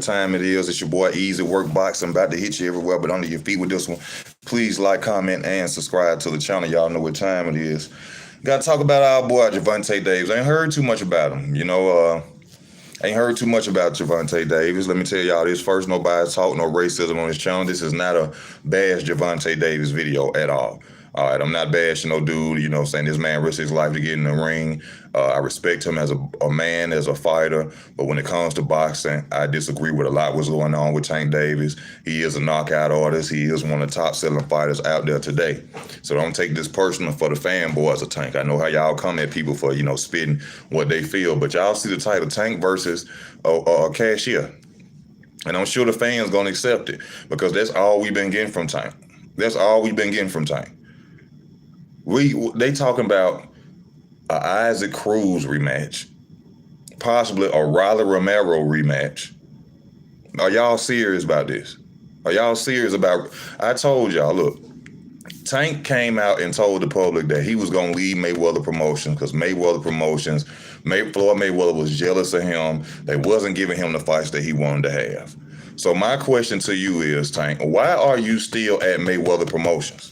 time it is. It's your boy Easy Work Boxing, about to hit you everywhere but under your feet with this one. Please like, comment, and subscribe to the channel. Y'all know what time it is. Got to talk about our boy Gervonta Davis. I ain't heard too much about him. Ain't heard too much about Gervonta Davis. Let me tell y'all this first. Nobody talk no racism on this channel. This is not a bash Gervonta Davis video at all. All right, I'm not bashing no dude, saying this man risked his life to get in the ring. I respect him as a man, as a fighter. But when it comes to boxing, I disagree with a lot what's going on with Tank Davis. He is a knockout artist. He is one of the top selling fighters out there today. So don't take this personal for the fanboys of Tank. I know how y'all come at people for, spitting what they feel. But y'all see the title, Tank versus Cashier. And I'm sure the fans going to accept it because that's all we've been getting from Tank. That's all we've been getting from Tank. They talking about a Isaac Cruz rematch, possibly a Riley Romero rematch. Are y'all serious about this? Are y'all serious about? I told y'all, look, Tank came out and told the public that he was gonna leave Mayweather Promotions because Mayweather Promotions, Floyd Mayweather was jealous of him. They wasn't giving him the fights that he wanted to have. So my question to you is, Tank, why are you still at Mayweather Promotions?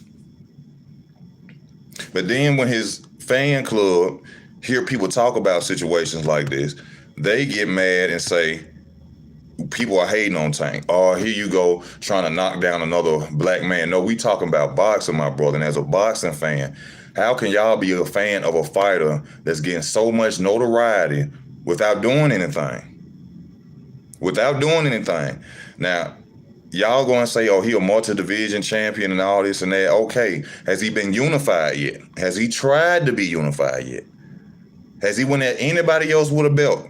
But then when his fan club hear people talk about situations like this, they get mad and say, people are hating on Tank. Oh, here you go, trying to knock down another black man. No, we talking about boxing, my brother. And as a boxing fan, how can y'all be a fan of a fighter that's getting so much notoriety without doing anything? Without doing anything. Now, y'all going to say, oh, he a multi-division champion and all this and that. Okay, has he been unified yet? Has he tried to be unified yet? Has he went at anybody else with a belt?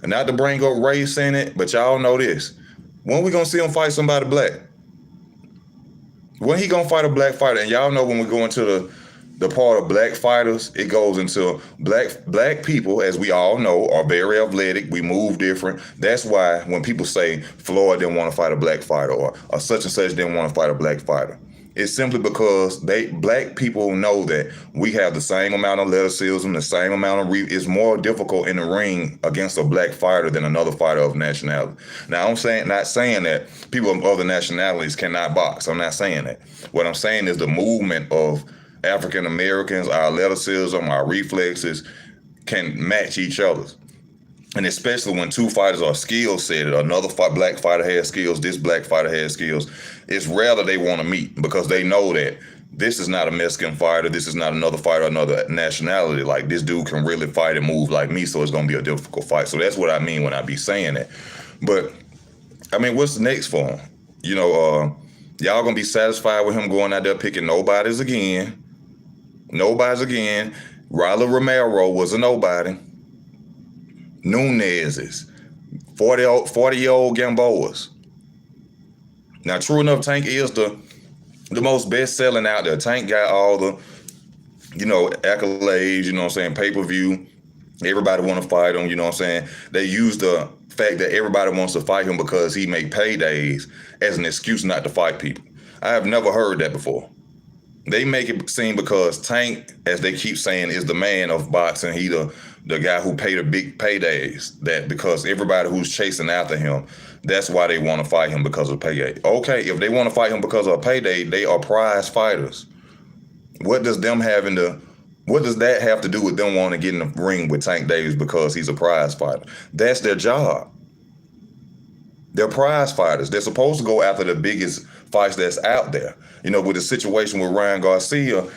And not to bring up race in it, but y'all know this. When we going to see him fight somebody black? When he going to fight a black fighter? And y'all know when we go into the part of black fighters, it goes into black people, as we all know, are very athletic. We move different. That's why when people say Floyd didn't want to fight a black fighter or such and such didn't want to fight a black fighter, it's simply because black people know that we have the same amount of athleticism, the same amount of it's more difficult in the ring against a black fighter than another fighter of nationality. Now, I'm not saying that people of other nationalities cannot box. I'm not saying that. What I'm saying is the movement of African Americans, our athleticism, our reflexes can match each other's. And especially when two fighters are skill set, another black fighter has skills, this black fighter has skills, it's rare that they want to meet because they know that this is not a Mexican fighter, this is not another fighter, another nationality. Like, this dude can really fight and move like me, so it's going to be a difficult fight. So that's what I mean when I be saying that. But, I mean, what's next for him? Y'all going to be satisfied with him going out there picking nobodies again. Nobody's again. Riley Romero was a nobody. Nunez's 40-year-old Gamboas. Now, true enough, Tank is the most best-selling out there. Tank got all the, accolades, pay-per-view. Everybody want to fight him, They use the fact that everybody wants to fight him because he make paydays as an excuse not to fight people. I have never heard that before. They make it seem because Tank, as they keep saying, is the man of boxing. He the guy who paid the big paydays. That because everybody who's chasing after him, that's why they want to fight him, because of payday. Okay, if they want to fight him because of a payday, they are prize fighters. What does that have to do with them wanting to get in the ring with Tank Davis because he's a prize fighter? That's their job. They're prize fighters. They're supposed to go after the biggest fights that's out there. With the situation with Ryan Garcia,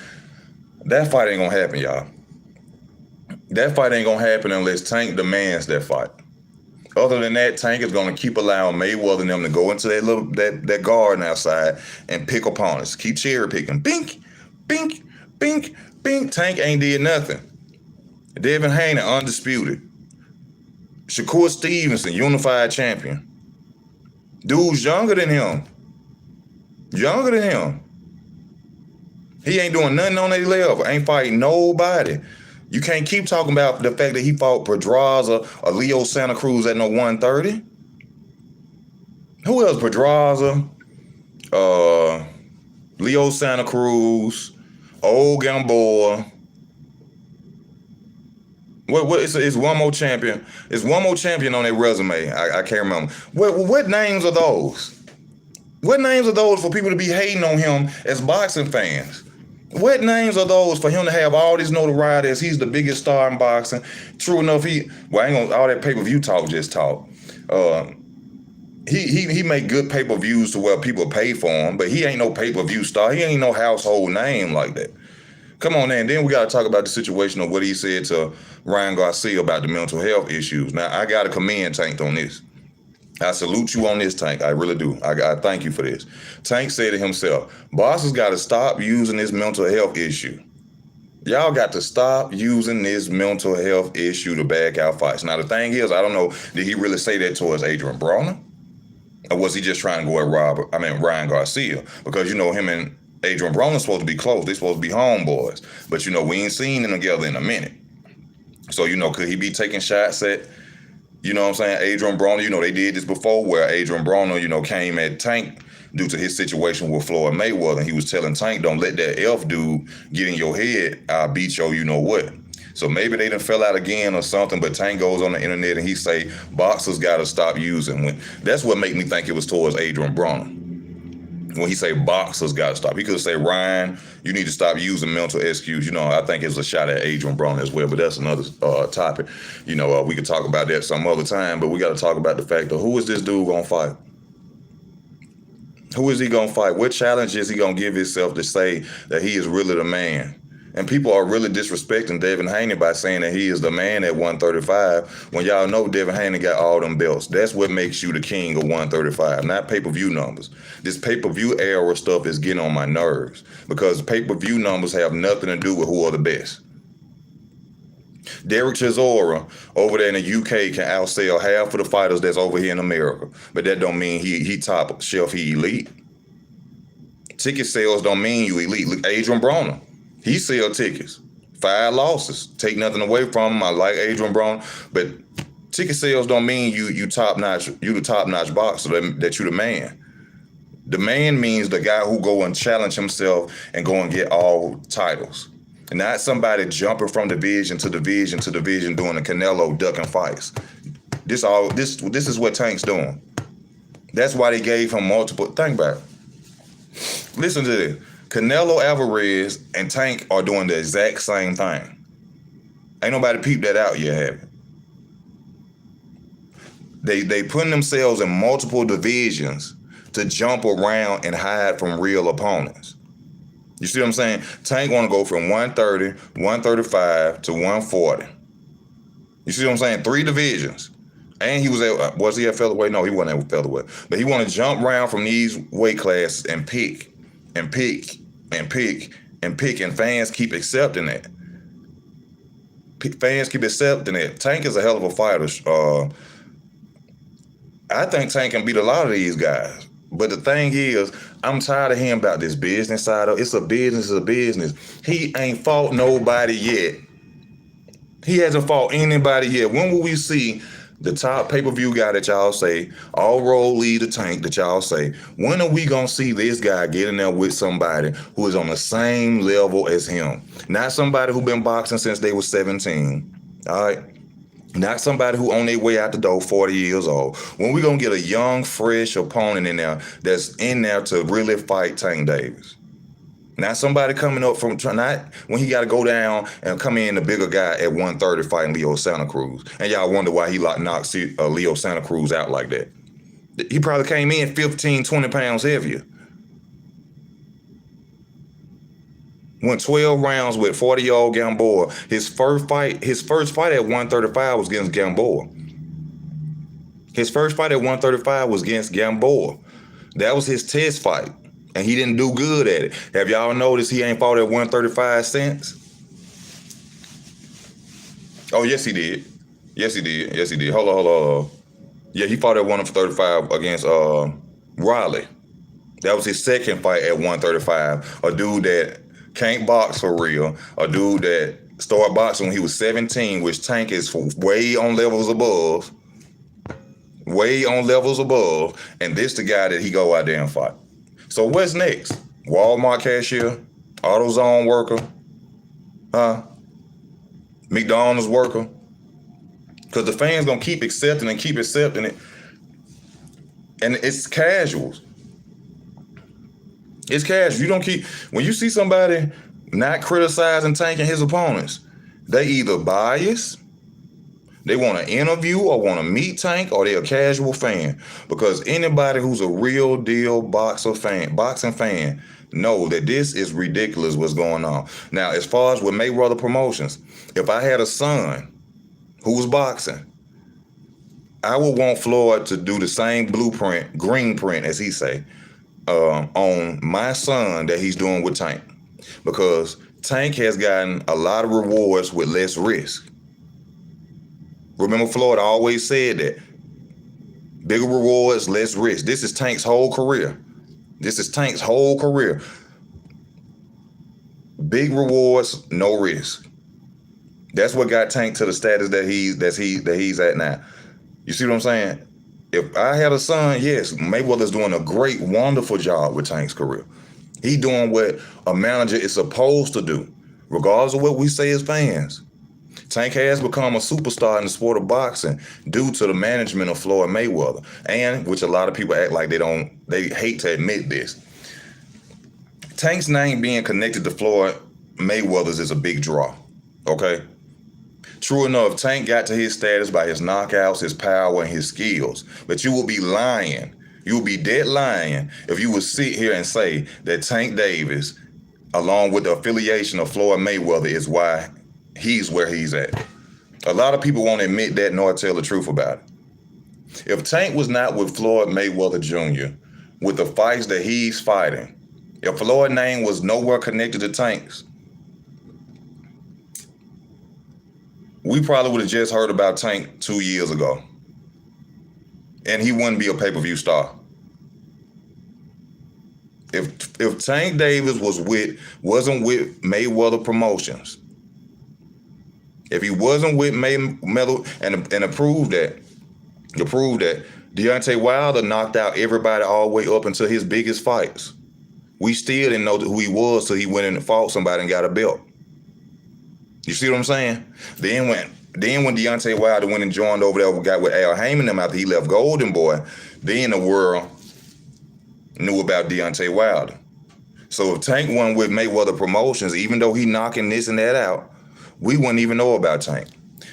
that fight ain't gonna happen, y'all. That fight ain't gonna happen unless Tank demands that fight. Other than that, Tank is gonna keep allowing Mayweather and them to go into that garden outside and pick opponents. Keep cherry picking. Bink, bink, bink, bink. Tank ain't did nothing. Devin Haney, undisputed. Shakur Stevenson, unified champion. Dude's younger than him. Younger than him. He ain't doing nothing on that level. Ain't fighting nobody. You can't keep talking about the fact that he fought Pedraza or Leo Santa Cruz at no 130. Who else? Pedraza, Leo Santa Cruz, old Gamboa. What it's one more champion. It's one more champion on their resume. I can't remember. What names are those? What names are those for people to be hating on him as boxing fans? What names are those for him to have all this notoriety as he's the biggest star in boxing? True enough, I ain't gonna all that pay-per-view talk just talk. He make good pay-per-views to where people pay for him, but he ain't no pay-per-view star. He ain't no household name like that. Come on, man. Then we got to talk about the situation of what he said to Ryan Garcia about the mental health issues. Now, I got to commend Tank on this. I salute you on this, Tank. I really do. I thank you for this. Tank said it himself. Bosses got to stop using this mental health issue. Y'all got to stop using this mental health issue to back out fights. Now, the thing is, I don't know, did he really say that towards Adrien Broner? Or was he just trying to go at Ryan Garcia? Because, him and Adrien Broner supposed to be close. They supposed to be homeboys. But, we ain't seen them together in a minute. So, could he be taking shots at, Adrien Broner? They did this before where Adrien Broner, came at Tank due to his situation with Floyd Mayweather. And he was telling Tank, don't let that F dude get in your head. I'll beat your what. So maybe they done fell out again or something, but Tank goes on the internet and he say, boxers got to stop using. That's what made me think it was towards Adrien Broner. When he say boxers got to stop. He could say, Ryan, you need to stop using mental excuse. I think it's a shot at Adrien Broner as well, but that's another topic. We could talk about that some other time, but we got to talk about the fact of who is this dude going to fight? Who is he going to fight? What challenge is he going to give himself to say that he is really the man? And people are really disrespecting Devin Haney by saying that he is the man at 135 when y'all know Devin Haney got all them belts. That's what makes you the king of 135, not pay-per-view numbers. This pay-per-view era stuff is getting on my nerves because pay-per-view numbers have nothing to do with who are the best. Derek Chisora over there in the UK can outsell half of the fighters that's over here in America, but that don't mean he top shelf, he elite. Ticket sales don't mean you elite. Look, Adrien Broner. He sell tickets. 5 losses. Take nothing away from him. I like Adrien Broner, but ticket sales don't mean you top notch. You the top notch boxer. That you the man. The man means the guy who go and challenge himself and go and get all titles, and not somebody jumping from division to division to division doing the Canelo ducking fights. This is what Tank's doing. That's why they gave him multiple. Think about it. Listen to this. Canelo Alvarez and Tank are doing the exact same thing. Ain't nobody peeped that out yet, have it? They putting themselves in multiple divisions to jump around and hide from real opponents. You see what I'm saying? Tank want to go from 130, 135 to 140. You see what I'm saying? 3 divisions. And was he at featherweight? No, he wasn't at featherweight. But he want to jump around from these weight classes and pick. And fans keep accepting that. Fans keep accepting it. Tank is a hell of a fighter. I think Tank can beat a lot of these guys. But the thing is, I'm tired of hearing about this business side of it. It's a business. He ain't fought nobody yet. He hasn't fought anybody yet. When will we see the top pay-per-view guy that y'all say, all road lead to Tank that y'all say, when are we going to see this guy get in there with somebody who is on the same level as him? Not somebody who been boxing since they was 17, all right? Not somebody who on their way out the door 40 years old. When we going to get a young, fresh opponent in there that's in there to really fight Tank Davis? Not somebody coming up from, not when he got to go down and come in the bigger guy at 130 fighting Leo Santa Cruz. And y'all wonder why he knocked Leo Santa Cruz out like that. He probably came in 15, 20 pounds heavier. Went 12 rounds with 40-year-old Gamboa. His first fight at 135 was against Gamboa. His first fight at 135 was against Gamboa. That was his test fight. And he didn't do good at it. Have y'all noticed he ain't fought at 135 since? Oh, yes, he did. Yes, he did. Hold on. Yeah, he fought at 135 against Riley. That was his second fight at 135. A dude that can't box for real. A dude that started boxing when he was 17, which Tank is way on levels above. And this the guy that he go out there and fight. So what's next? Walmart cashier? AutoZone worker? McDonald's worker? because the fans gonna keep accepting it, and it's casuals. It's casual. You don't keep when you see somebody not criticizing Tank and his opponents, they either biased, they want to interview or want to meet Tank, or they're a casual fan. Because anybody who's a real deal boxing fan, know that this is ridiculous what's going on. Now, as far as with Mayweather Promotions, if I had a son who was boxing, I would want Floyd to do the same blueprint, green print, as he say, on my son that he's doing with Tank. Because Tank has gotten a lot of rewards with less risk. Remember, Floyd always said that. Bigger rewards, less risk. This is Tank's whole career. Big rewards, no risk. That's what got Tank to the status that he's at now. You see what I'm saying? If I had a son, yes, Mayweather's doing a great, wonderful job with Tank's career. He doing what a manager is supposed to do, regardless of what we say as fans. Tank has become a superstar in the sport of boxing due to the management of Floyd Mayweather, and which a lot of people act like they hate to admit this. Tank's name being connected to Floyd Mayweather's is a big draw, okay? True enough, Tank got to his status by his knockouts, his power, and his skills. But you will be lying. You will be dead lying if you would sit here and say that Tank Davis, along with the affiliation of Floyd Mayweather, is why he's where he's at. A lot of people won't admit that nor tell the truth about it. If Tank was not with Floyd Mayweather Jr., with the fights that he's fighting, if Floyd's name was nowhere connected to Tank's, we probably would have just heard about Tank 2 years ago. And he wouldn't be a pay-per-view star. If Tank Davis wasn't with Mayweather Promotions, if he wasn't with Mayweather, and to prove that Deontay Wilder knocked out everybody all the way up until his biggest fights, we still didn't know who he was till he went in and fought somebody and got a belt. You see what I'm saying? Then when Deontay Wilder went and joined over there, got with Al Heyman them after he left Golden Boy, then the world knew about Deontay Wilder. So if Tank won with Mayweather Promotions, even though he knocking this and that out, we wouldn't even know about Tank.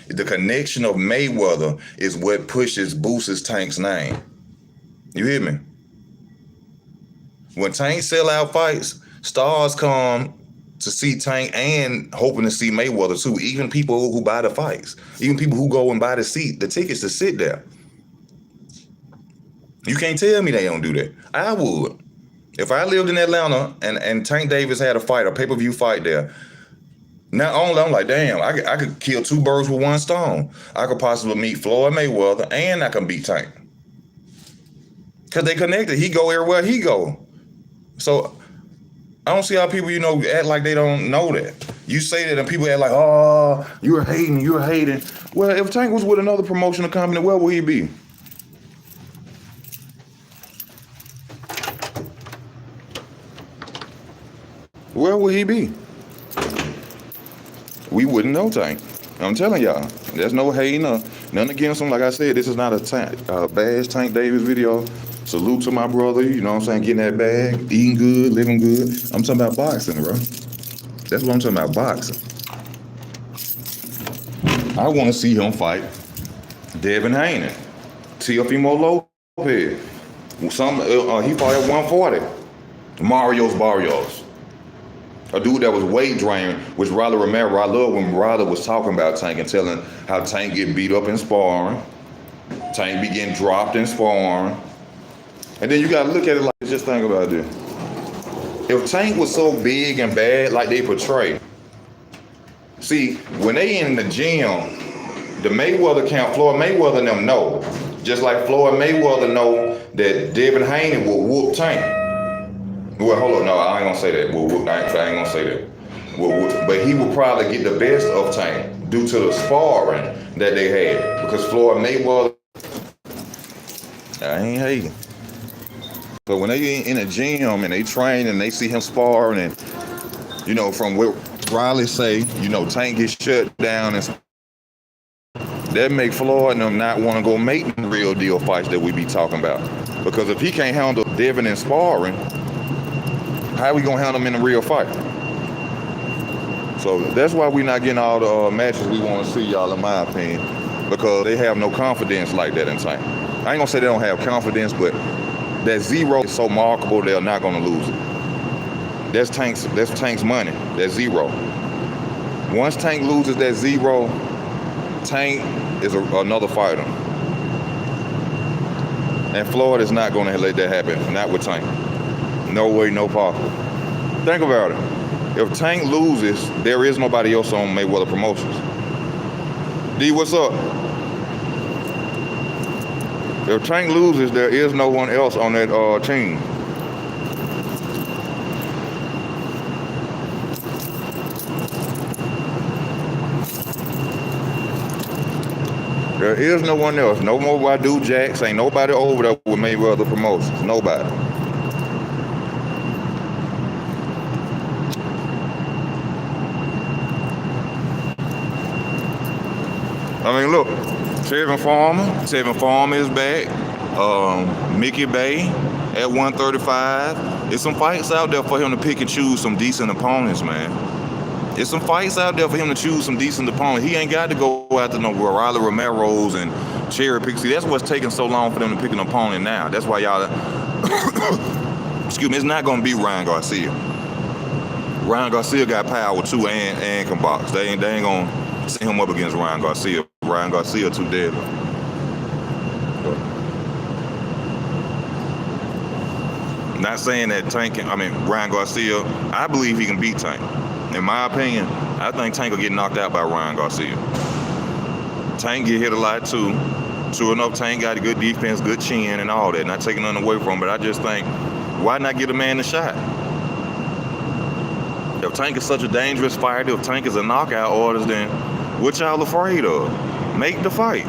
The connection of Mayweather is what boosts Tank's name. You hear me? When Tank sell out fights, stars come to see Tank and hoping to see Mayweather too. Even people who buy the fights, even people who go and buy the tickets to sit there. You can't tell me they don't do that. I would. If I lived in Atlanta and Tank Davis had a pay-per-view fight there, not only I'm like, damn, I could kill two birds with one stone. I could possibly meet Floyd Mayweather and I can beat Tank. Because they connected. He go everywhere he go. So I don't see how people, act like they don't know that. You say that and people act like, oh, you're hating. Well, if Tank was with another promotional company, where would he be? Where would he be? We wouldn't know Tank. I'm telling y'all, there's no hating or nothing against him. Like I said, this is not a bash Tank Davis video. Salute to my brother, you know what I'm saying, getting that bag, eating good, living good. I'm talking about boxing, bro. That's what I'm talking about, boxing. I want to see him fight Devin Haney, Teofimo Lopez. He fought at 140. Mario's Barrios. A dude that was weight draining, which Rolly Romero, I love when Rolly was talking about Tank and telling how Tank get beat up in sparring. Tank be getting dropped in sparring. And then you gotta look at it like, just think about this. If Tank was so big and bad like they portray, see, when they in the gym, the Mayweather camp, Floyd Mayweather and them know. Just like Floyd Mayweather know that Devin Haney will whoop Tank. Well, hold on, no, I ain't gonna say that. I ain't gonna say that. But he will probably get the best of Tank due to the sparring that they had. Because Floyd Mayweather, I ain't hating. But when they in a gym and they train and they see him sparring and, from what Riley say, Tank gets shut down and That make Floyd and them not want to go make the real deal fights that we be talking about. Because if he can't handle Devin in sparring, how we gonna handle him in the real fight? So that's why we not getting all the matches we want to see, y'all, in my opinion. Because they have no confidence like that in Tank. I ain't gonna say they don't have confidence, but that zero is so markable they're not gonna lose it. That's Tank's money, that zero. Once Tank loses that zero, Tank is another fighter. And Floyd is not gonna let that happen, not with Tank. No way, no possible. Think about it. If Tank loses, there is nobody else on Mayweather Promotions. D, what's up? If Tank loses, there is no one else on that team. There is no one else. No more Wadu Jacks. Ain't nobody over there with Mayweather Promotions. Nobody. I mean, look, Tevin Farmer is back. Mickey Bay at 135. There's some fights out there for him to pick and choose some decent opponents, man. There's some fights out there for him to choose some decent opponents. He ain't got to go after no Riley Romero's and cherry pick. See, that's what's taking so long for them to pick an opponent now. That's why y'all, excuse me, it's not going to be Ryan Garcia. Ryan Garcia got power too and can box. They ain't going to set him up against Ryan Garcia. Ryan Garcia too deadly. Not saying that Ryan Garcia, I believe he can beat Tank. In my opinion, I think Tank will get knocked out by Ryan Garcia. Tank get hit a lot too. True enough, Tank got a good defense, good chin and all that. Not taking nothing away from him, but I just think, why not get a man a shot? If Tank is such a dangerous fighter, if Tank is a knockout artist, then what y'all afraid of? Make the fight.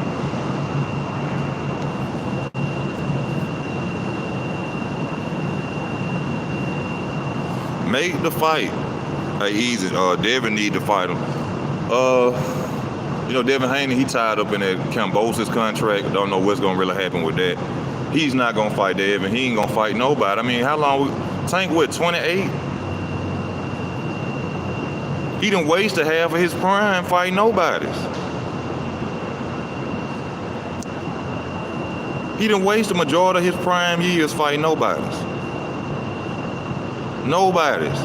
Make the fight. Hey, easy. Devin need to fight him. Devin Haney, he tied up in that Cambosis contract. Don't know what's gonna really happen with that. He's not gonna fight Devin. He ain't gonna fight nobody. I mean, how long? Tank what? 28. He done wasted half of his prime fighting nobodies. He done wasted the majority of his prime years fighting nobodies. Nobody's.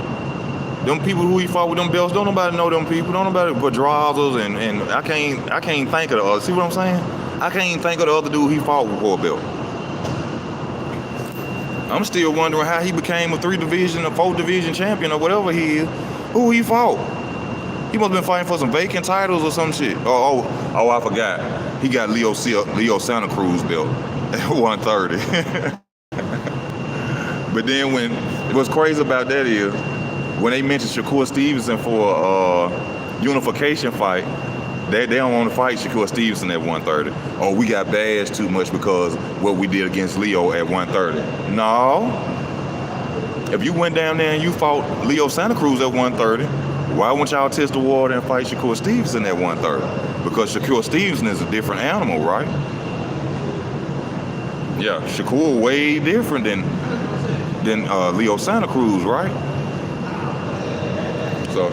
Them people who he fought with them belts, don't nobody know them people. Don't nobody but Pedrazas and I can't think of the other. See what I'm saying? I can't even think of the other dude he fought with for a belt. I'm still wondering how he became a 3-division or 4-division champion or whatever he is. Who he fought? He must have been fighting for some vacant titles or some shit. Oh, I forgot. He got Leo Santa Cruz belt at 130. But then what's crazy about that is, when they mentioned Shakur Stevenson for a unification fight, they don't want to fight Shakur Stevenson at 130. Oh, we got bashed too much because what we did against Leo at 130. No. If you went down there and you fought Leo Santa Cruz at 130, why wouldn't y'all test the water and fight Shakur Stevenson at 130? Because Shakur Stevenson is a different animal, right? Yeah, Shakur way different than Leo Santa Cruz, right? So,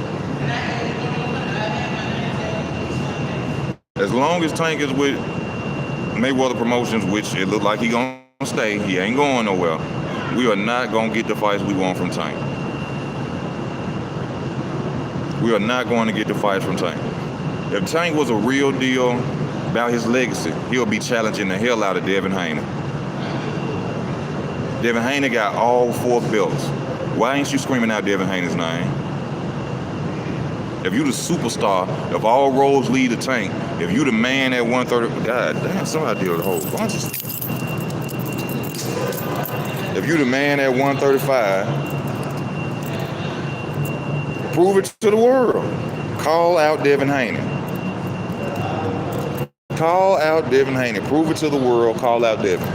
as long as Tank is with Mayweather Promotions, which it look like he gonna stay, he ain't going nowhere, we are not gonna get the fights we want from Tank. We are not going to get the fights from Tank. If Tank was a real deal about his legacy, he'll be challenging the hell out of Devin Haney. Devin Haney got all 4 belts. Why ain't you screaming out Devin Haney's name? If you the superstar, if all roads lead to Tank, if you the man at 130, God damn, somebody did a whole bunch of stuff. If you the man at 135, prove it to the world. Call out Devin Haney. Call out Devin Haney. Prove it to the world. Call out Devin.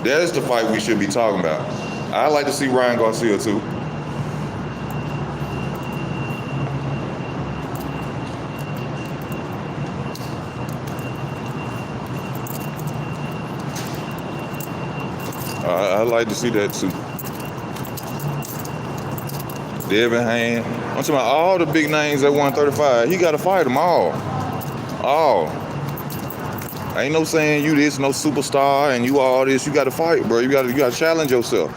That is the fight we should be talking about. I'd like to see Ryan Garcia too. I like to see that too. Devin Haney. I'm talking about all the big names at 135. He got to fight them all. All. Ain't no saying you this, no superstar, and you all this. You got to fight, bro. You got to challenge yourself.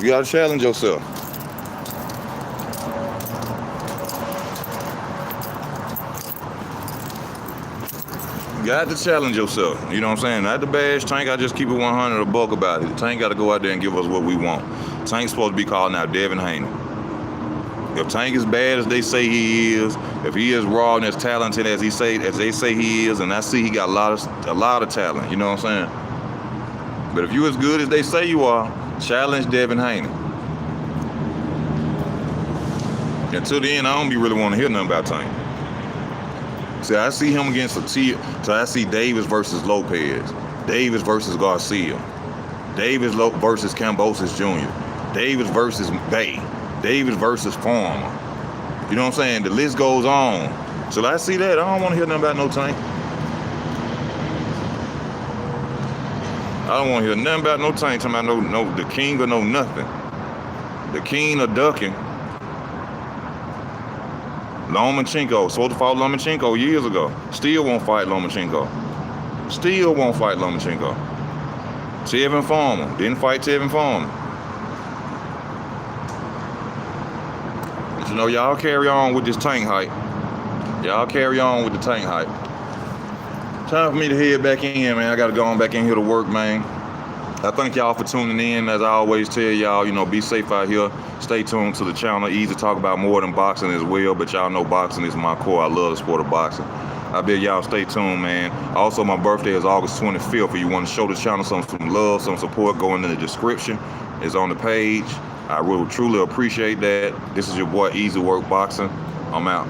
You got to challenge yourself. You got to challenge yourself. You know what I'm saying? Not the bash Tank. I just keep it 100 a buck about it. Tank got to go out there and give us what we want. Tank's supposed to be calling out Devin Haney. If Tank is bad as they say he is, if he is raw and as talented as they say he is, and I see he got a lot of talent, you know what I'm saying? But if you as good as they say you are, challenge Devin Haney. Until then, I don't be really want to hear nothing about Tank. See, I see him against a tier. So I see Davis versus Lopez, Davis versus Garcia, Davis versus Cambosis Jr., Davis versus Bay, Davis versus Farmer. You know what I'm saying? The list goes on. So I see that. I don't want to hear nothing about no Tank. I don't want to hear nothing about no Tank. Talking about no the king or no nothing. The king of ducking. Lomachenko. Supposed to fight Lomachenko years ago. Still won't fight Lomachenko. Still won't fight Lomachenko. Tevin Farmer. Didn't fight Tevin Farmer. But you know, y'all carry on with this Tank hype. Y'all carry on with the Tank hype. Time for me to head back in, man. I got to go on back in here to work, man. I thank y'all for tuning in. As I always tell y'all, you know, be safe out here. Stay tuned to the channel. Easy to talk about more than boxing as well, but y'all know boxing is my core. I love the sport of boxing. I bet y'all stay tuned, man. Also, my birthday is August 25th. If you want to show the channel some love, some support, go in the description. It's on the page. I really truly appreciate that. This is your boy Easy Work Boxing. I'm out.